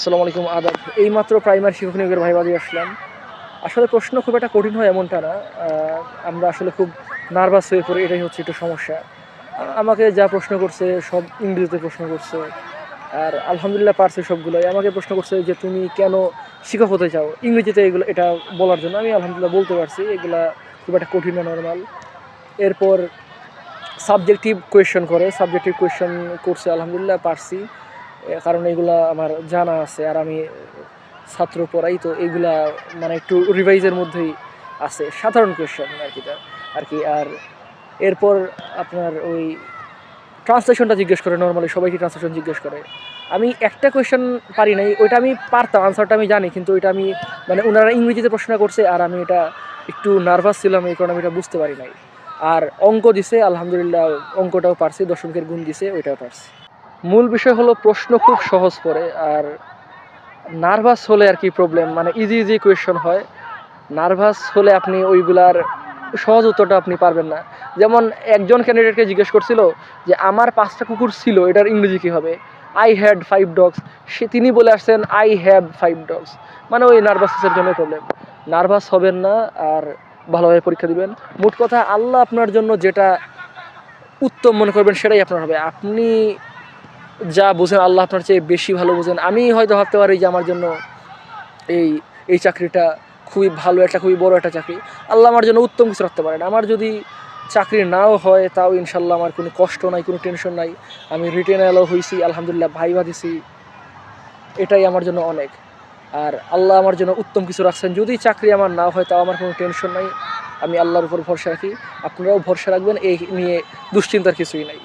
আসসালামু আলাইকুম, আদাব। এইমাত্র প্রাইমারি শিক্ষক নিয়োগের ভাইবা দিয়ে আসলাম। আসলে প্রশ্ন খুব একটা কঠিন হয় এমনটা না। আমরা আসলে খুব নার্ভাস হয়ে পড়ি, এটাই হচ্ছে একটু সমস্যা। আমাকে যা প্রশ্ন করছে সব ইংরেজিতে প্রশ্ন করছে, আর আলহামদুলিল্লাহ পারছে সবগুলোই। আমাকে প্রশ্ন করছে যে তুমি কেন শিক্ষক হতে চাও, ইংরেজিতে এগুলো এটা বলার জন্য আমি আলহামদুলিল্লাহ বলতে পারছি। এগুলা খুব একটা কঠিন না, নর্মাল। এরপর সাবজেক্টিভ কোয়েশ্চেন করছে, আলহামদুলিল্লাহ পারছি। কারণ এগুলা আমার জানা আছে, আর আমি ছাত্র পড়াই, তো এইগুলা মানে একটু রিভাইজের মধ্যেই আছে, সাধারণ কোয়েশ্চেন আর কি। আর এরপর আপনার ওই ট্রান্সলেশনটা জিজ্ঞেস করে, নর্মালি সবাইকে ট্রান্সলেশন জিজ্ঞেস করে। আমি একটা কোয়েশ্চেন পারি নাই, ওইটা আমি পারতাম, আনসারটা আমি জানি, কিন্তু ওইটা আমি মানে ওনারা ইংরেজিতে প্রশ্ন করছে, আর আমি এটা একটু নার্ভাস ছিলাম, এই কারণে আমি এটা বুঝতে পারি নাই। আর অঙ্ক দিছে, আলহামদুলিল্লাহ অঙ্কটাও পারছি, দশমিকের গুণ দিছে, ওইটাও পারছি। মূল বিষয় হলো প্রশ্ন খুব সহজ পড়ে, আর নার্ভাস হলে আর কি প্রবলেম, মানে ইজি কোয়েশ্চন হয়, নার্ভাস হলে আপনি ওইগুলার সহজ উত্তরটা আপনি পারবেন না। যেমন একজন ক্যান্ডিডেটকে জিজ্ঞেস করছিল যে আমার 5টা কুকুর ছিল, এটার ইংরেজি কী হবে, আই হ্যাড 5 ডগস। তিনি বলে আসছেন আই হ্যাভ 5 ডগস। মানে ওই নার্ভাসের জন্য প্রবলেম। নার্ভাস হবেন না, আর ভালোভাবে পরীক্ষা দিবেন। মোট কথা, আল্লাহ আপনার জন্য যেটা উত্তম মনে করবেন সেটাই আপনার হবে। আপনি যা বোঝেন আল্লাহ আপনার চেয়ে বেশি ভালো বোঝেন। আমি হয়তো ভাবতে পারি যে আমার জন্য এই এই চাকরিটা খুবই ভালো, খুবই বড় একটা চাকরি। আল্লাহ আমার জন্য উত্তম কিছু রাখতে পারেন। আমার যদি চাকরি নাও হয়, তাও ইনশাল্লাহ আমার কোনো কষ্ট নাই, কোনো টেনশন নাই। আমি রিটেন এলো হয়েছি, আলহামদুলিল্লাহ ভাইবা দিছি, এটাই আমার জন্য অনেক। আর আল্লাহ আমার জন্য উত্তম কিছু রাখছেন। যদি চাকরি আমার নাও হয়, তাও আমার কোনো টেনশন নাই। আমি আল্লাহর উপর ভরসা রাখি, আপনারাও ভরসা রাখবেন, এই নিয়ে দুশ্চিন্তার কিছুই নাই।